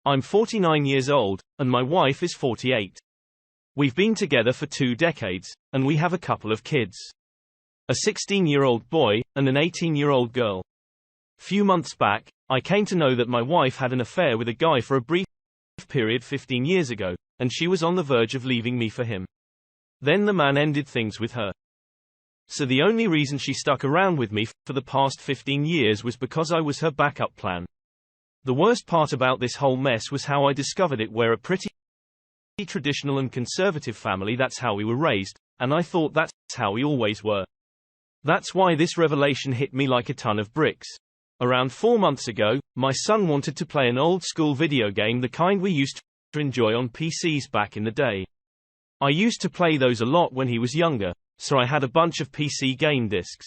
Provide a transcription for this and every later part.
I'm 49 years old, and my wife is 48. We've been together for 2 decades, and we have a couple of kids. A 16-year-old boy, and an 18-year-old girl. Few months back, I came to know that my wife had an affair with a guy for a brief period 15 years ago, and she was on the verge of leaving me for him. Then the man ended things with her. So the only reason she stuck around with me for the past 15 years was because I was her backup plan. The worst part about this whole mess was how I discovered it. We're a pretty traditional and conservative family. That's how we were raised, and I thought that's how we always were. That's why this revelation hit me like a ton of bricks. Around 4 months ago, my son wanted to play an old-school video game, the kind we used to enjoy on PCs back in the day. I used to play those a lot when he was younger, so I had a bunch of PC game discs.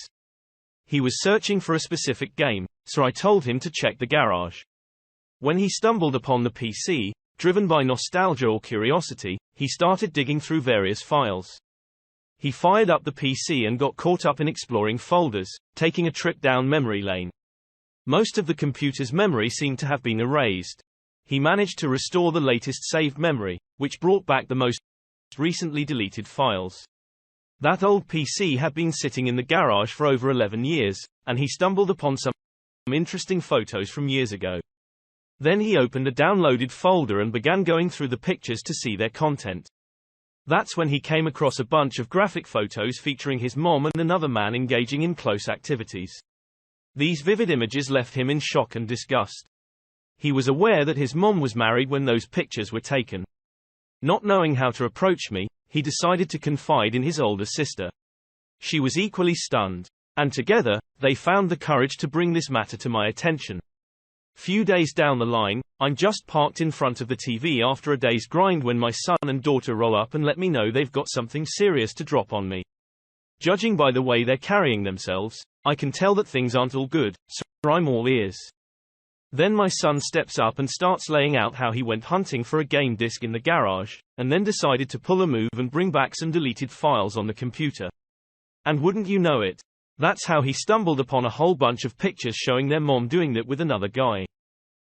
He was searching for a specific game, so I told him to check the garage. When he stumbled upon the PC, driven by nostalgia or curiosity, he started digging through various files. He fired up the PC and got caught up in exploring folders, taking a trip down memory lane. Most of the computer's memory seemed to have been erased. He managed to restore the latest saved memory, which brought back the most recently deleted files. That old PC had been sitting in the garage for over 11 years, and he stumbled upon some interesting photos from years ago. Then he opened a downloaded folder and began going through the pictures to see their content. That's when he came across a bunch of graphic photos featuring his mom and another man engaging in close activities. These vivid images left him in shock and disgust. He was aware that his mom was married when those pictures were taken. Not knowing how to approach me, he decided to confide in his older sister. She was equally stunned. And together, they found the courage to bring this matter to my attention. Few days down the line, I'm just parked in front of the TV after a day's grind when my son and daughter roll up and let me know they've got something serious to drop on me. Judging by the way they're carrying themselves, I can tell that things aren't all good, so I'm all ears. Then my son steps up and starts laying out how he went hunting for a game disc in the garage, and then decided to pull a move and bring back some deleted files on the computer. And wouldn't you know it, that's how he stumbled upon a whole bunch of pictures showing their mom doing that with another guy.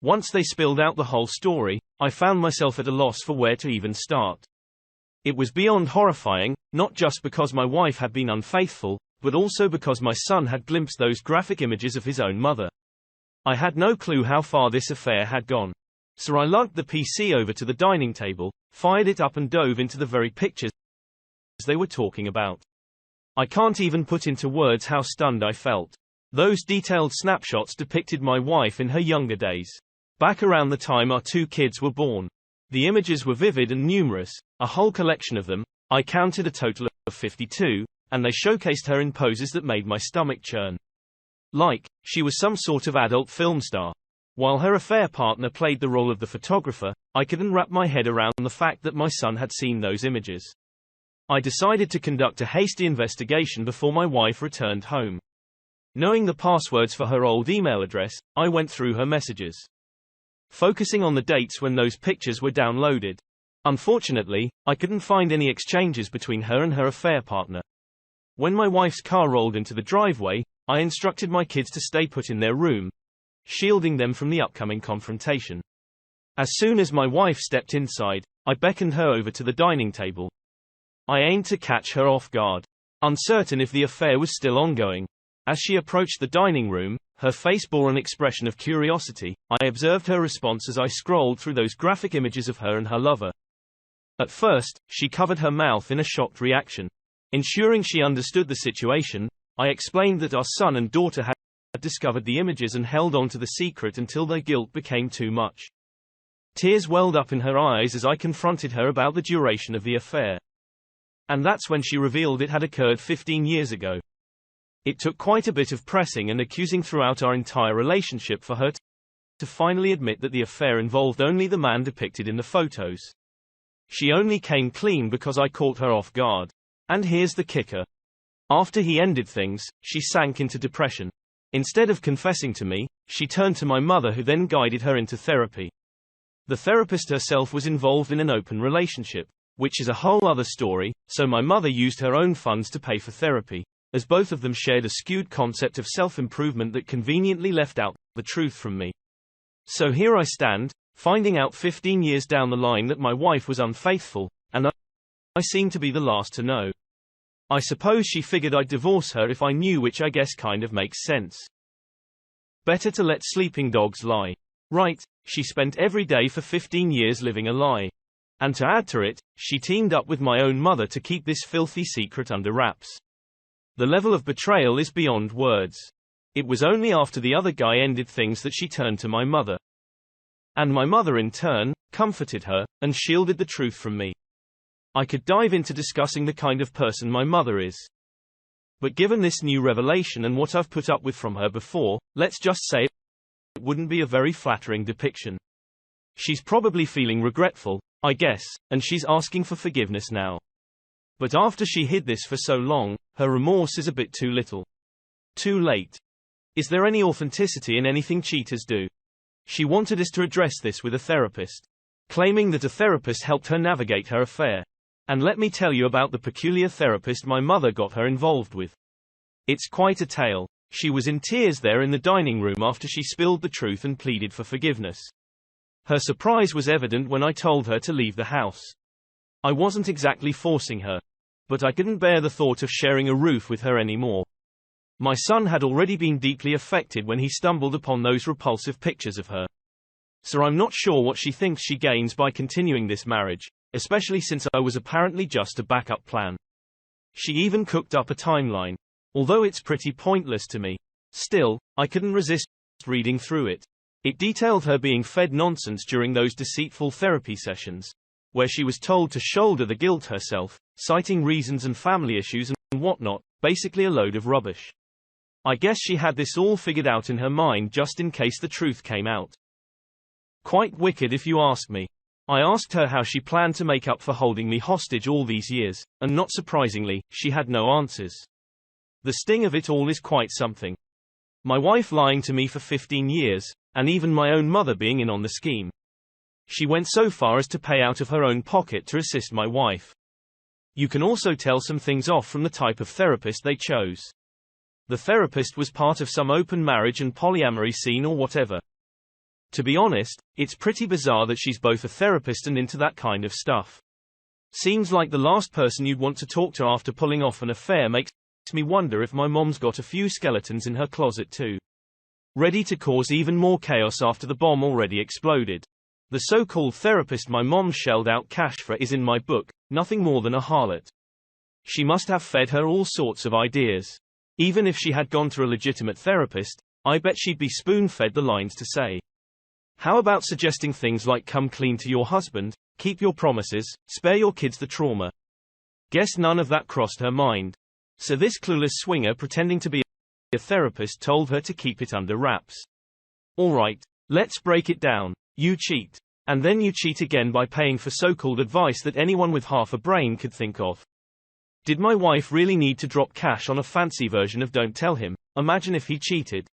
Once they spilled out the whole story, I found myself at a loss for where to even start. It was beyond horrifying, not just because my wife had been unfaithful, but also because my son had glimpsed those graphic images of his own mother. I had no clue how far this affair had gone. So I lugged the PC over to the dining table, fired it up and dove into the very pictures they were talking about. I can't even put into words how stunned I felt. Those detailed snapshots depicted my wife in her younger days, back around the time our 2 kids were born. The images were vivid and numerous, a whole collection of them. I counted a total of 52, and they showcased her in poses that made my stomach churn. Like she was some sort of adult film star. While her affair partner played the role of the photographer, I couldn't wrap my head around the fact that my son had seen those images. I decided to conduct a hasty investigation before my wife returned home. Knowing the passwords for her old email address, I went through her messages, focusing on the dates when those pictures were downloaded. Unfortunately, I couldn't find any exchanges between her and her affair partner. When my wife's car rolled into the driveway, I instructed my kids to stay put in their room, shielding them from the upcoming confrontation. As soon as my wife stepped inside, I beckoned her over to the dining table. I aimed to catch her off guard, uncertain if the affair was still ongoing. As she approached the dining room, her face bore an expression of curiosity. I observed her response as I scrolled through those graphic images of her and her lover. At first, she covered her mouth in a shocked reaction. Ensuring she understood the situation, I explained that our son and daughter had discovered the images and held on to the secret until their guilt became too much. Tears welled up in her eyes as I confronted her about the duration of the affair. And that's when she revealed it had occurred 15 years ago. It took quite a bit of pressing and accusing throughout our entire relationship for her to finally admit that the affair involved only the man depicted in the photos. She only came clean because I caught her off guard. And here's the kicker. After he ended things, she sank into depression. Instead of confessing to me, she turned to my mother, who then guided her into therapy. The therapist herself was involved in an open relationship, which is a whole other story, so my mother used her own funds to pay for therapy, as both of them shared a skewed concept of self-improvement that conveniently left out the truth from me. So here I stand, finding out 15 years down the line that my wife was unfaithful, and I seemed to be the last to know. I suppose she figured I'd divorce her if I knew, which I guess kind of makes sense. Better to let sleeping dogs lie. Right, she spent every day for 15 years living a lie. And to add to it, she teamed up with my own mother to keep this filthy secret under wraps. The level of betrayal is beyond words. It was only after the other guy ended things that she turned to my mother. And my mother in turn, comforted her, and shielded the truth from me. I could dive into discussing the kind of person my mother is. But given this new revelation and what I've put up with from her before, let's just say it wouldn't be a very flattering depiction. She's probably feeling regretful, I guess, and she's asking for forgiveness now. But after she hid this for so long, her remorse is a bit too little. Too late. Is there any authenticity in anything cheaters do? She wanted us to address this with a therapist, claiming that a therapist helped her navigate her affair. And let me tell you about the peculiar therapist my mother got her involved with. It's quite a tale. She was in tears there in the dining room after she spilled the truth and pleaded for forgiveness. Her surprise was evident when I told her to leave the house. I wasn't exactly forcing her. But I couldn't bear the thought of sharing a roof with her anymore. My son had already been deeply affected when he stumbled upon those repulsive pictures of her. So I'm not sure what she thinks she gains by continuing this marriage, especially since I was apparently just a backup plan. She even cooked up a timeline. Although it's pretty pointless to me. Still, I couldn't resist reading through it. It detailed her being fed nonsense during those deceitful therapy sessions, where she was told to shoulder the guilt herself, citing reasons and family issues and whatnot, basically a load of rubbish. I guess she had this all figured out in her mind just in case the truth came out. Quite wicked if you ask me. I asked her how she planned to make up for holding me hostage all these years, and not surprisingly, she had no answers. The sting of it all is quite something. My wife lying to me for 15 years, and even my own mother being in on the scheme. She went so far as to pay out of her own pocket to assist my wife. You can also tell some things off from the type of therapist they chose. The therapist was part of some open marriage and polyamory scene or whatever. To be honest, it's pretty bizarre that she's both a therapist and into that kind of stuff. Seems like the last person you'd want to talk to after pulling off an affair. Makes me wonder if my mom's got a few skeletons in her closet too. Ready to cause even more chaos after the bomb already exploded. The so-called therapist my mom shelled out cash for is in my book, nothing more than a harlot. She must have fed her all sorts of ideas. Even if she had gone to a legitimate therapist, I bet she'd be spoon-fed the lines to say. How about suggesting things like come clean to your husband, keep your promises, spare your kids the trauma? Guess none of that crossed her mind. So this clueless swinger pretending to be a therapist told her to keep it under wraps. Alright, let's break it down. You cheat. And then you cheat again by paying for so-called advice that anyone with half a brain could think of. Did my wife really need to drop cash on a fancy version of Don't Tell Him? Imagine if he cheated.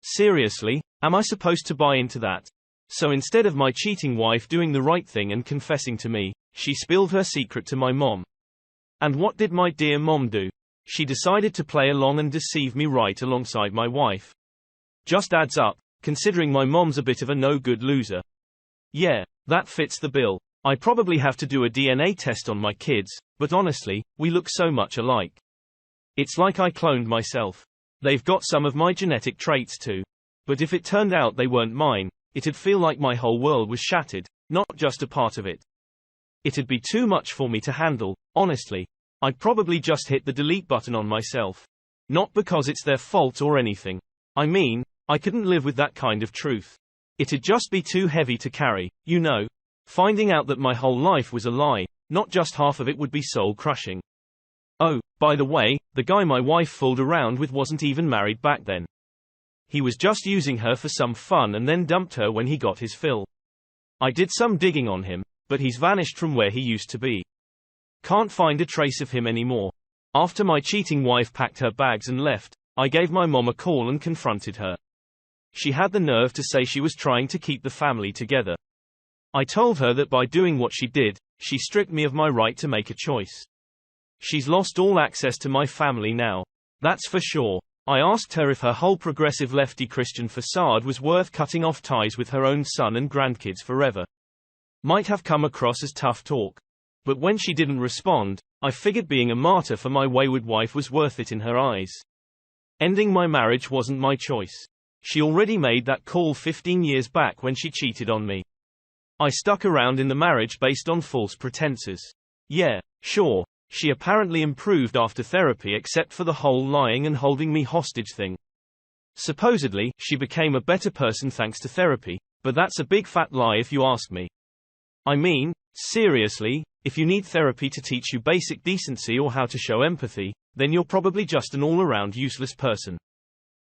Seriously, am I supposed to buy into that? So instead of my cheating wife doing the right thing and confessing to me, she spilled her secret to my mom. And what did my dear mom do? She decided to play along and deceive me right alongside my wife. Just adds up, considering my mom's a bit of a no-good loser. Yeah, that fits the bill. I probably have to do a DNA test on my kids, but honestly, we look so much alike. It's like I cloned myself. They've got some of my genetic traits too. But if it turned out they weren't mine, it'd feel like my whole world was shattered, not just a part of it. It'd be too much for me to handle, honestly. I'd probably just hit the delete button on myself. Not because it's their fault or anything. I mean, I couldn't live with that kind of truth. It'd just be too heavy to carry, you know. Finding out that my whole life was a lie, not just half of it, would be soul-crushing. Oh, by the way, the guy my wife fooled around with wasn't even married back then. He was just using her for some fun and then dumped her when he got his fill. I did some digging on him, but he's vanished from where he used to be. Can't find a trace of him anymore. After my cheating wife packed her bags and left, I gave my mom a call and confronted her. She had the nerve to say she was trying to keep the family together. I told her that by doing what she did, she stripped me of my right to make a choice. She's lost all access to my family now. That's for sure. I asked her if her whole progressive lefty Christian facade was worth cutting off ties with her own son and grandkids forever. Might have come across as tough talk. But when she didn't respond, I figured being a martyr for my wayward wife was worth it in her eyes. Ending my marriage wasn't my choice. She already made that call 15 years back when she cheated on me. I stuck around in the marriage based on false pretenses. Yeah, sure. She apparently improved after therapy except for the whole lying and holding me hostage thing. Supposedly, she became a better person thanks to therapy, but that's a big fat lie if you ask me. I mean, seriously, if you need therapy to teach you basic decency or how to show empathy, then you're probably just an all-around useless person.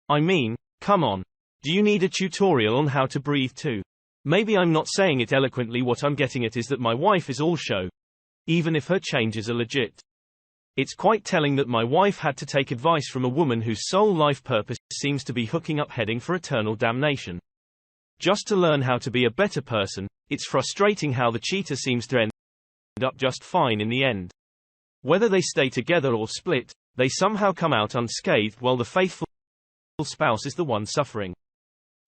I mean, come on. Do you need a tutorial on how to breathe too? Maybe I'm not saying it eloquently. What I'm getting at is that my wife is all show. Even if her changes are legit. It's quite telling that my wife had to take advice from a woman whose sole life purpose seems to be hooking up heading for eternal damnation. Just to learn how to be a better person. It's frustrating how the cheater seems to end up just fine in the end. Whether they stay together or split, they somehow come out unscathed while the faithful spouse is the one suffering.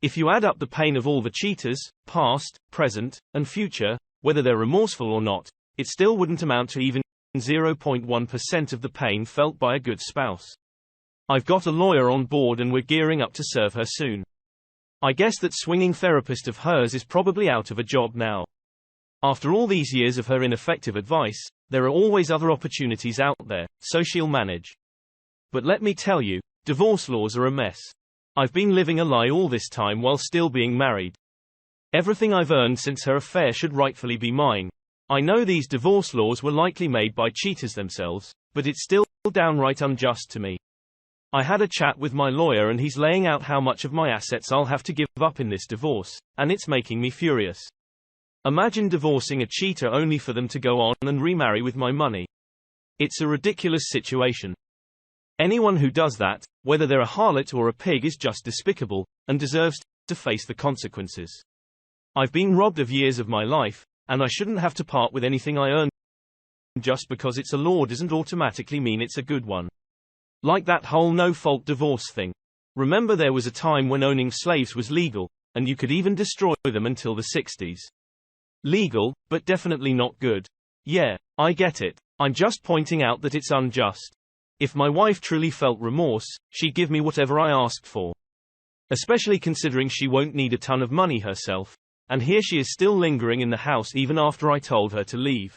If you add up the pain of all the cheaters, past, present, and future, whether they're remorseful or not, it still wouldn't amount to even 0.1% of the pain felt by a good spouse. I've got a lawyer on board and we're gearing up to serve her soon. I guess that swinging therapist of hers is probably out of a job now. After all these years of her ineffective advice, there are always other opportunities out there, so she'll manage. But let me tell you, divorce laws are a mess. I've been living a lie all this time while still being married. Everything I've earned since her affair should rightfully be mine. I know these divorce laws were likely made by cheaters themselves, but it's still downright unjust to me. I had a chat with my lawyer and he's laying out how much of my assets I'll have to give up in this divorce, and it's making me furious. Imagine divorcing a cheater only for them to go on and remarry with my money. It's a ridiculous situation. Anyone who does that, whether they're a harlot or a pig, is just despicable, and deserves to face the consequences. I've been robbed of years of my life, and I shouldn't have to part with anything I earn. Just because it's a law doesn't automatically mean it's a good one. Like that whole no-fault divorce thing. Remember there was a time when owning slaves was legal, and you could even destroy them until the 60s. Legal, but definitely not good. Yeah, I get it. I'm just pointing out that it's unjust. If my wife truly felt remorse, she'd give me whatever I asked for. Especially considering she won't need a ton of money herself. And here she is still lingering in the house even after I told her to leave.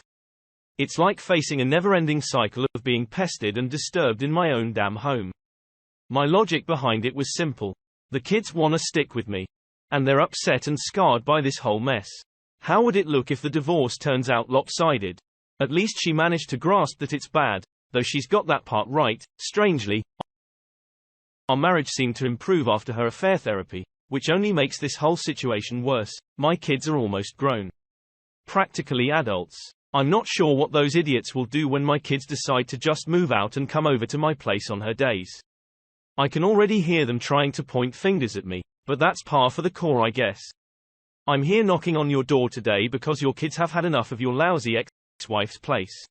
It's like facing a never-ending cycle of being pestered and disturbed in my own damn home. My logic behind it was simple. The kids want to stick with me. And they're upset and scarred by this whole mess. How would it look if the divorce turns out lopsided? At least she managed to grasp that it's bad, though she's got that part right. Strangely, our marriage seemed to improve after her affair therapy, which only makes this whole situation worse. My kids are almost grown. Practically adults. I'm not sure what those idiots will do when my kids decide to just move out and come over to my place on her days. I can already hear them trying to point fingers at me, but that's par for the course, I guess. I'm here knocking on your door today because your kids have had enough of your lousy ex-wife's place.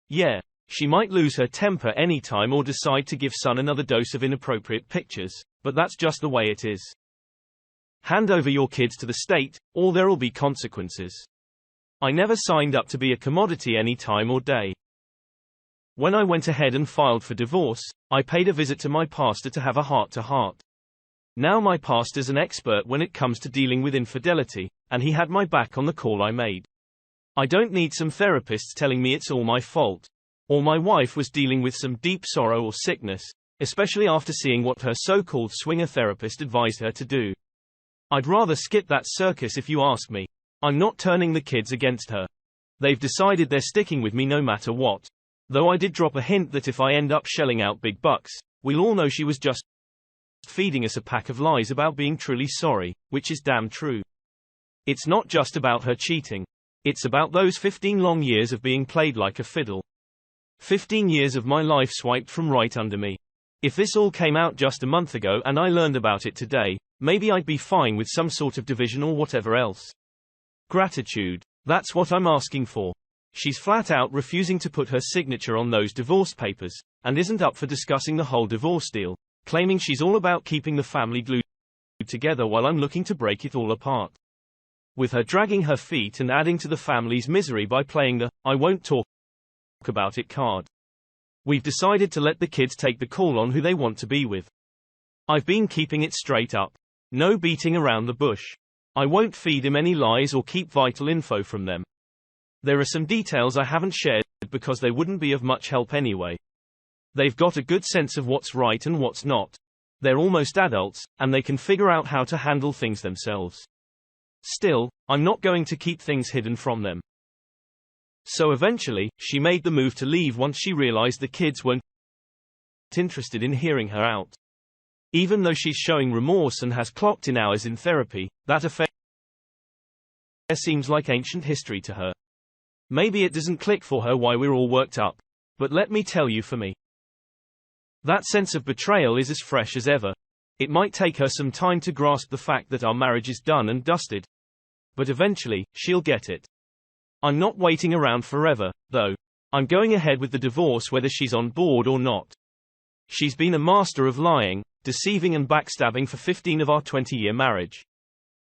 Yeah, she might lose her temper anytime or decide to give son another dose of inappropriate pictures, but that's just the way it is. Hand over your kids to the state, or there'll be consequences. I never signed up to be a commodity any time or day. When I went ahead and filed for divorce, I paid a visit to my pastor to have a heart-to-heart. Now my pastor's an expert when it comes to dealing with infidelity, and he had my back on the call I made. I don't need some therapists telling me it's all my fault. Or my wife was dealing with some deep sorrow or sickness, especially after seeing what her so-called swinger therapist advised her to do. I'd rather skip that circus if you ask me. I'm not turning the kids against her. They've decided they're sticking with me no matter what. Though I did drop a hint that if I end up shelling out big bucks, we'll all know she was just feeding us a pack of lies about being truly sorry, which is damn true. It's not just about her cheating. It's about those 15 long years of being played like a fiddle. 15 years of my life swiped from right under me. If this all came out just a month ago and I learned about it today, maybe I'd be fine with some sort of division or whatever else. Gratitude. That's what I'm asking for. She's flat out refusing to put her signature on those divorce papers, and isn't up for discussing the whole divorce deal. claiming she's all about keeping the family glued together while I'm looking to break it all apart. With her dragging her feet and adding to the family's misery by playing the "I won't talk about it" card. We've decided to let the kids take the call on who they want to be with. I've been keeping it straight up. No beating around the bush. I won't feed him any lies or keep vital info from them. There are some details I haven't shared because they wouldn't be of much help anyway. They've got a good sense of what's right and what's not. They're almost adults, and they can figure out how to handle things themselves. Still, I'm not going to keep things hidden from them. So eventually, she made the move to leave once she realized the kids weren't interested in hearing her out. Even though she's showing remorse and has clocked in hours in therapy, that affair seems like ancient history to her. Maybe it doesn't click for her why we're all worked up. But let me tell you, for me, that sense of betrayal is as fresh as ever. It might take her some time to grasp the fact that our marriage is done and dusted. But eventually, she'll get it. I'm not waiting around forever, though. I'm going ahead with the divorce whether she's on board or not. She's been a master of lying, deceiving and backstabbing for 15 of our 20-year marriage.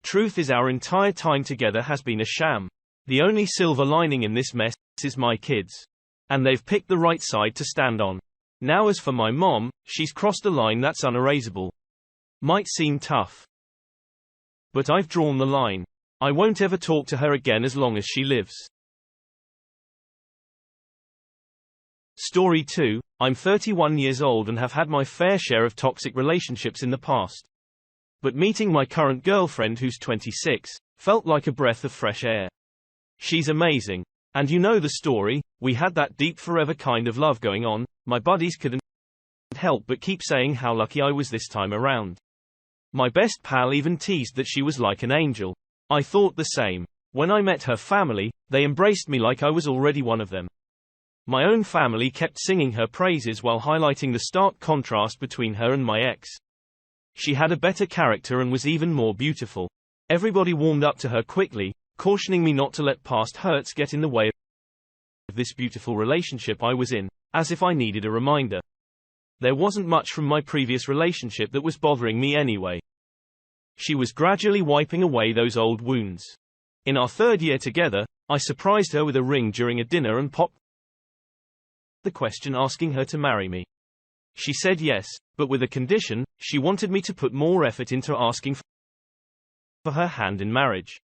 Truth is, our entire time together has been a sham. The only silver lining in this mess is my kids. And they've picked the right side to stand on. Now as for my mom, she's crossed a line that's unerasable. Might seem tough, but I've drawn the line. I won't ever talk to her again as long as she lives. Story 2. I'm 31 years old and have had my fair share of toxic relationships in the past. But meeting my current girlfriend, who's 26, felt like a breath of fresh air. She's amazing. And you know the story, we had that deep forever kind of love going on. My buddies couldn't help but keep saying how lucky I was this time around. My best pal even teased that she was like an angel. I thought the same. When I met her family, they embraced me like I was already one of them. My own family kept singing her praises while highlighting the stark contrast between her and my ex. She had a better character and was even more beautiful. Everybody warmed up to her quickly, cautioning me not to let past hurts get in the way of this beautiful relationship I was in, as if I needed a reminder. There wasn't much from my previous relationship that was bothering me anyway. She was gradually wiping away those old wounds. In our 3rd year together, I surprised her with a ring during a dinner and popped the question asking her to marry me. She said yes, but with a condition. She wanted me to put more effort into asking for her hand in marriage.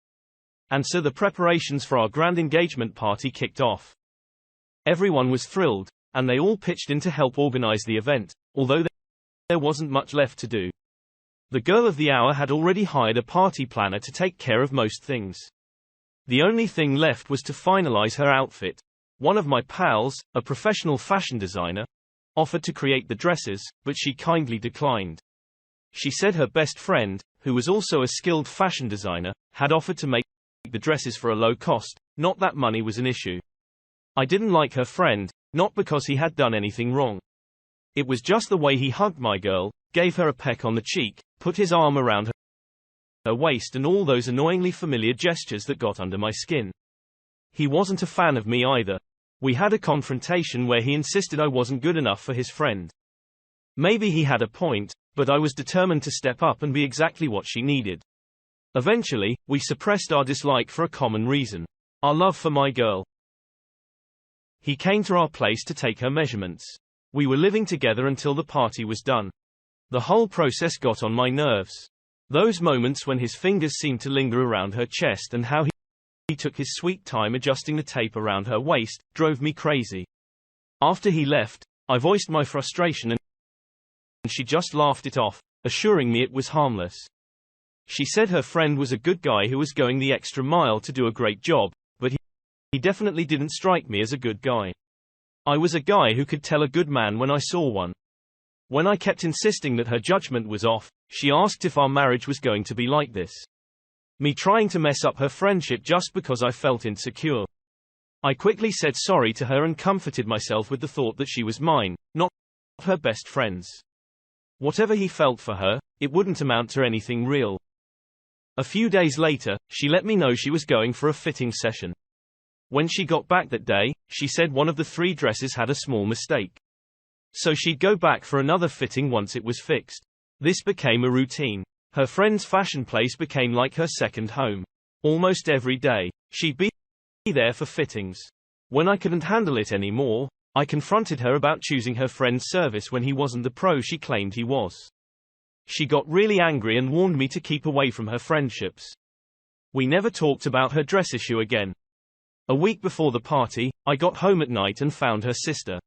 And so the preparations for our grand engagement party kicked off. Everyone was thrilled, and they all pitched in to help organize the event, although there wasn't much left to do. The girl of the hour had already hired a party planner to take care of most things. The only thing left was to finalize her outfit. One of my pals, a professional fashion designer, offered to create the dresses, but she kindly declined. She said her best friend, who was also a skilled fashion designer, had offered to make the dresses for a low cost, not that money was an issue. I didn't like her friend, not because he had done anything wrong. It was just the way he hugged my girl, gave her a peck on the cheek, put his arm around her waist, and all those annoyingly familiar gestures that got under my skin. He wasn't a fan of me either. We had a confrontation where he insisted I wasn't good enough for his friend. Maybe he had a point, but I was determined to step up and be exactly what she needed. Eventually, we suppressed our dislike for a common reason: our love for my girl. He came to our place to take her measurements. We were living together until the party was done. The whole process got on my nerves. Those moments when his fingers seemed to linger around her chest and how he took his sweet time adjusting the tape around her waist drove me crazy. After he left, I voiced my frustration and she just laughed it off, assuring me it was harmless. She said her friend was a good guy who was going the extra mile to do a great job, but he definitely didn't strike me as a good guy. I was a guy who could tell a good man when I saw one. When I kept insisting that her judgment was off, she asked if our marriage was going to be like this. Me trying to mess up her friendship just because I felt insecure. I quickly said sorry to her and comforted myself with the thought that she was mine, not her best friend's. Whatever he felt for her, it wouldn't amount to anything real. A few days later, she let me know she was going for a fitting session. When she got back that day, she said one of the 3 dresses had a small mistake. So she'd go back for another fitting once it was fixed. This became a routine. Her friend's fashion place became like her second home. Almost every day, she'd be there for fittings. When I couldn't handle it anymore, I confronted her about choosing her friend's service when he wasn't the pro she claimed he was. She got really angry and warned me to keep away from her friendships. We never talked about her dress issue again. A week before the party, I got home at night and found her sister,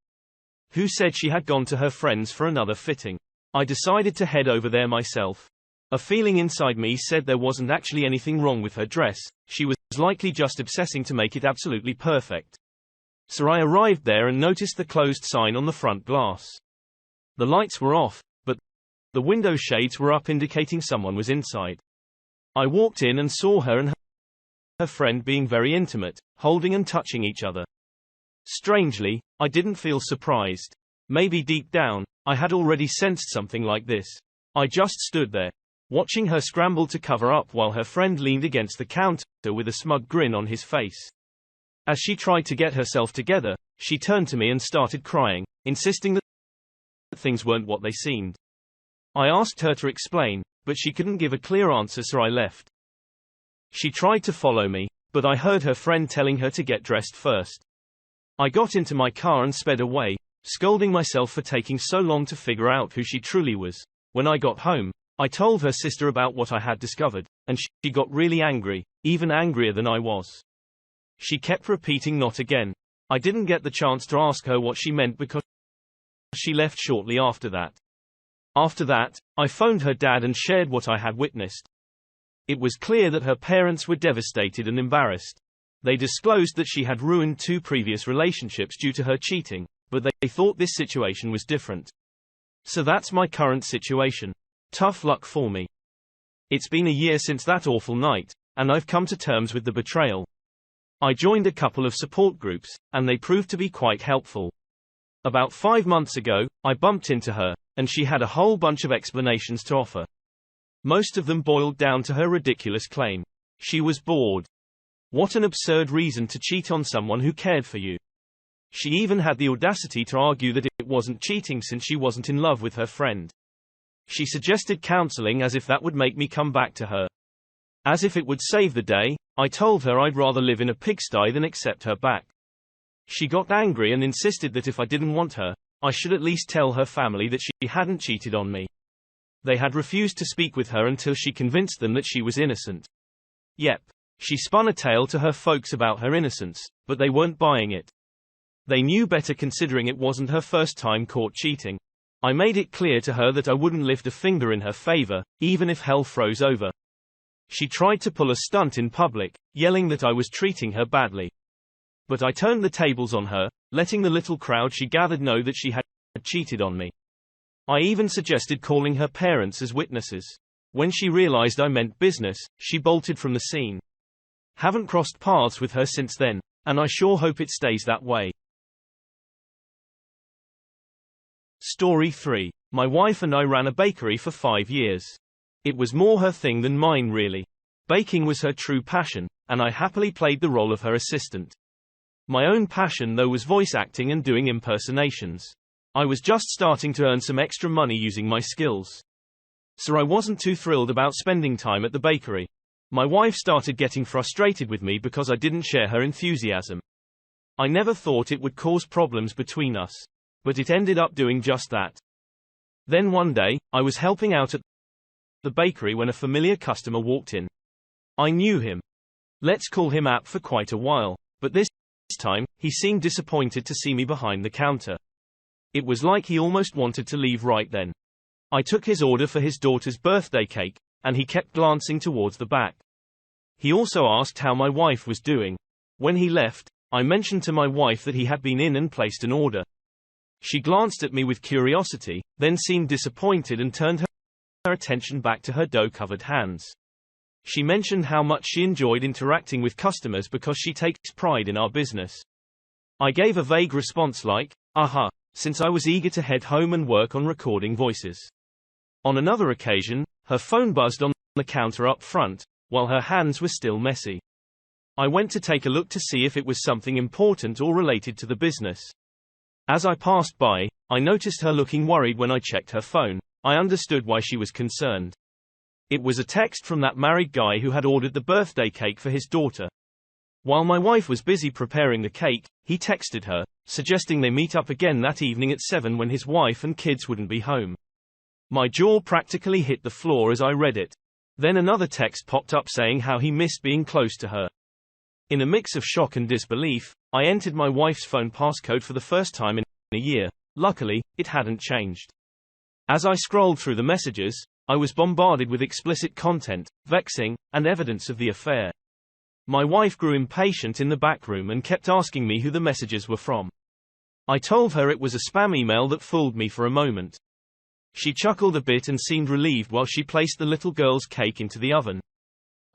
who said she had gone to her friend's for another fitting. I decided to head over there myself. A feeling inside me said there wasn't actually anything wrong with her dress, she was likely just obsessing to make it absolutely perfect. So I arrived there and noticed the closed sign on the front glass. The lights were off, but the window shades were up, indicating someone was inside. I walked in and saw her and her friend being very intimate, holding and touching each other. Strangely, I didn't feel surprised. Maybe deep down, I had already sensed something like this. I just stood there, watching her scramble to cover up while her friend leaned against the counter with a smug grin on his face. As she tried to get herself together, she turned to me and started crying, insisting that things weren't what they seemed. I asked her to explain, but she couldn't give a clear answer, so I left. She tried to follow me, but I heard her friend telling her to get dressed first. I got into my car and sped away, scolding myself for taking so long to figure out who she truly was. When I got home, I told her sister about what I had discovered, and she got really angry, even angrier than I was. She kept repeating not again. I didn't get the chance to ask her what she meant because she left shortly after that. After that, I phoned her dad and shared what I had witnessed. It was clear that her parents were devastated and embarrassed. They disclosed that she had ruined 2 previous relationships due to her cheating, but they thought this situation was different. So that's my current situation. Tough luck for me. It's been a year since that awful night, and I've come to terms with the betrayal. I joined a couple of support groups, and they proved to be quite helpful. About 5 months ago, I bumped into her, and she had a whole bunch of explanations to offer. Most of them boiled down to her ridiculous claim. She was bored. What an absurd reason to cheat on someone who cared for you. She even had the audacity to argue that it wasn't cheating since she wasn't in love with her friend. She suggested counseling as if that would make me come back to her. As if it would save the day, I told her I'd rather live in a pigsty than accept her back. She got angry and insisted that if I didn't want her, I should at least tell her family that she hadn't cheated on me. They had refused to speak with her until she convinced them that she was innocent. Yep. She spun a tale to her folks about her innocence, but they weren't buying it. They knew better considering it wasn't her first time caught cheating. I made it clear to her that I wouldn't lift a finger in her favor, even if hell froze over. She tried to pull a stunt in public, yelling that I was treating her badly. But I turned the tables on her, letting the little crowd she gathered know that she had cheated on me. I even suggested calling her parents as witnesses. When she realized I meant business, she bolted from the scene. Haven't crossed paths with her since then, and I sure hope it stays that way. Story 3. My wife and I ran a bakery for 5 years. It was more her thing than mine really. Baking was her true passion, and I happily played the role of her assistant. My own passion though was voice acting and doing impersonations. I was just starting to earn some extra money using my skills. So I wasn't too thrilled about spending time at the bakery. My wife started getting frustrated with me because I didn't share her enthusiasm. I never thought it would cause problems between us. But it ended up doing just that. Then one day, I was helping out at the bakery when a familiar customer walked in. I knew him. Let's call him App for quite a while, but this time, he seemed disappointed to see me behind the counter. It was like he almost wanted to leave right then. I took his order for his daughter's birthday cake, and he kept glancing towards the back. He also asked how my wife was doing. When he left, I mentioned to my wife that he had been in and placed an order. She glanced at me with curiosity, then seemed disappointed and turned her attention back to her dough-covered hands. She mentioned how much she enjoyed interacting with customers because she takes pride in our business. I gave a vague response like, since I was eager to head home and work on recording voices. On another occasion, her phone buzzed on the counter up front, while her hands were still messy. I went to take a look to see if it was something important or related to the business. As I passed by, I noticed her looking worried when I checked her phone. I understood why she was concerned. It was a text from that married guy who had ordered the birthday cake for his daughter. While my wife was busy preparing the cake, he texted her, suggesting they meet up again that evening at 7 when his wife and kids wouldn't be home. My jaw practically hit the floor as I read it. Then another text popped up saying how he missed being close to her. In a mix of shock and disbelief, I entered my wife's phone passcode for the first time in a year. Luckily, it hadn't changed. As I scrolled through the messages, I was bombarded with explicit content, vexing, and evidence of the affair. My wife grew impatient in the back room and kept asking me who the messages were from. I told her it was a spam email that fooled me for a moment. She chuckled a bit and seemed relieved while she placed the little girl's cake into the oven.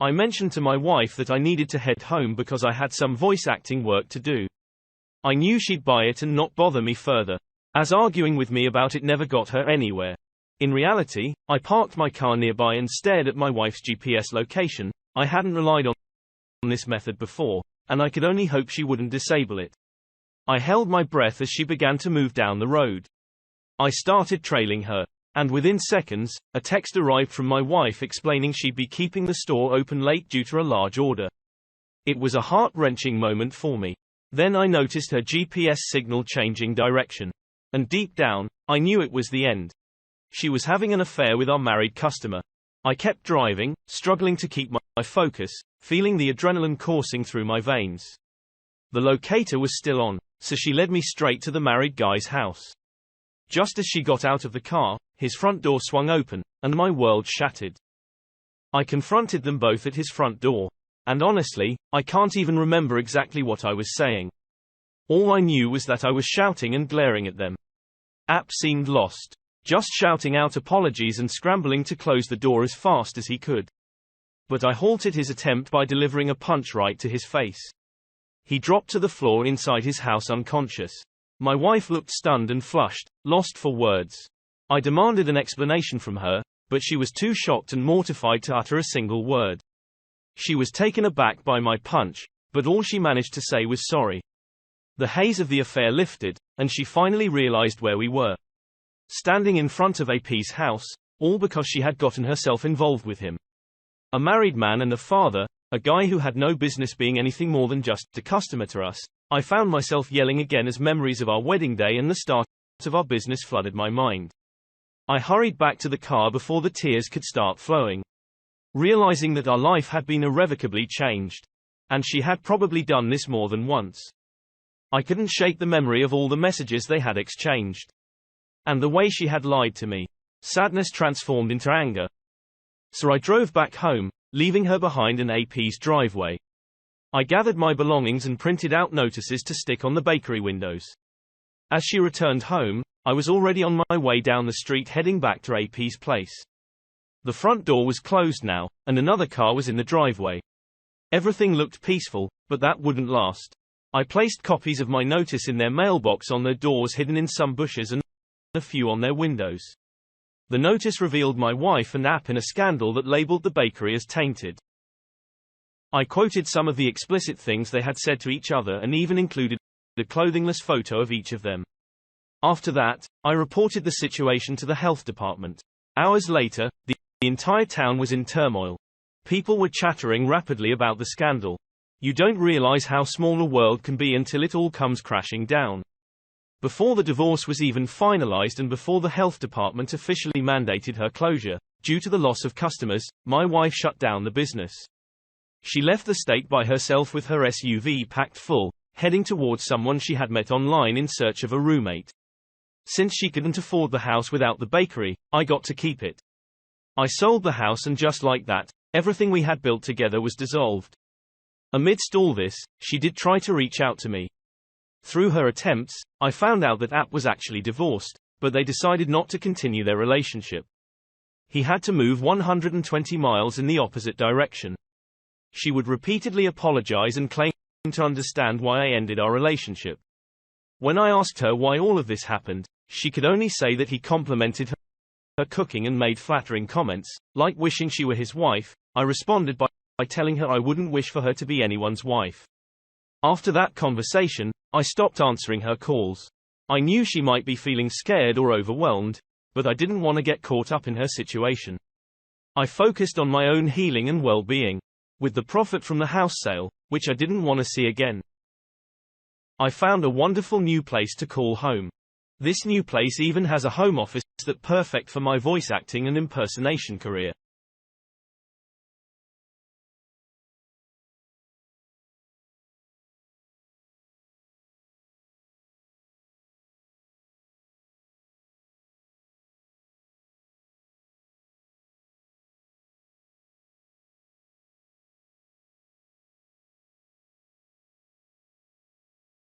I mentioned to my wife that I needed to head home because I had some voice acting work to do. I knew she'd buy it and not bother me further, as arguing with me about it never got her anywhere. In reality, I parked my car nearby and stared at my wife's GPS location. I hadn't relied on this method before, and I could only hope she wouldn't disable it. I held my breath as she began to move down the road. I started trailing her, and within seconds, a text arrived from my wife explaining she'd be keeping the store open late due to a large order. It was a heart-wrenching moment for me. Then I noticed her GPS signal changing direction. And deep down, I knew it was the end. She was having an affair with our married customer. I kept driving, struggling to keep my focus, feeling the adrenaline coursing through my veins. The locator was still on, so she led me straight to the married guy's house. Just as she got out of the car, his front door swung open, and my world shattered. I confronted them both at his front door. And honestly, I can't even remember exactly what I was saying. All I knew was that I was shouting and glaring at them. App seemed lost, just shouting out apologies and scrambling to close the door as fast as he could. But I halted his attempt by delivering a punch right to his face. He dropped to the floor inside his house unconscious. My wife looked stunned and flushed, lost for words. I demanded an explanation from her, but she was too shocked and mortified to utter a single word. She was taken aback by my punch, but all she managed to say was sorry. The haze of the affair lifted, and she finally realized where we were. Standing in front of AP's house, all because she had gotten herself involved with him. A married man and a father, a guy who had no business being anything more than just a customer to us. I found myself yelling again as memories of our wedding day and the start of our business flooded my mind. I hurried back to the car before the tears could start flowing. Realizing that our life had been irrevocably changed. And she had probably done this more than once. I couldn't shake the memory of all the messages they had exchanged. And the way she had lied to me. Sadness transformed into anger. So I drove back home, leaving her behind in AP's driveway. I gathered my belongings and printed out notices to stick on the bakery windows. As she returned home, I was already on my way down the street heading back to AP's place. The front door was closed now, and another car was in the driveway. Everything looked peaceful, but that wouldn't last. I placed copies of my notice in their mailbox on their doors hidden in some bushes and a few on their windows. The notice revealed my wife and App in a scandal that labeled the bakery as tainted. I quoted some of the explicit things they had said to each other and even included a clothingless photo of each of them. After that, I reported the situation to the health department. Hours later, the entire town was in turmoil. People were chattering rapidly about the scandal. You don't realize how small a world can be until it all comes crashing down. Before the divorce was even finalized and before the health department officially mandated her closure, due to the loss of customers, my wife shut down the business. She left the state by herself with her SUV packed full, heading towards someone she had met online in search of a roommate. Since she couldn't afford the house without the bakery, I got to keep it. I sold the house and just like that, everything we had built together was dissolved. Amidst all this, she did try to reach out to me. Through her attempts, I found out that App was actually divorced, but they decided not to continue their relationship. He had to move 120 miles in the opposite direction. She would repeatedly apologize and claim to understand why I ended our relationship. When I asked her why all of this happened, she could only say that he complimented her cooking and made flattering comments, like wishing she were his wife. I responded by telling her I wouldn't wish for her to be anyone's wife. After that conversation, I stopped answering her calls. I knew she might be feeling scared or overwhelmed, but I didn't want to get caught up in her situation. I focused on my own healing and well-being. With the profit from the house sale, which I didn't want to see again, I found a wonderful new place to call home. This new place even has a home office that's perfect for my voice acting and impersonation career.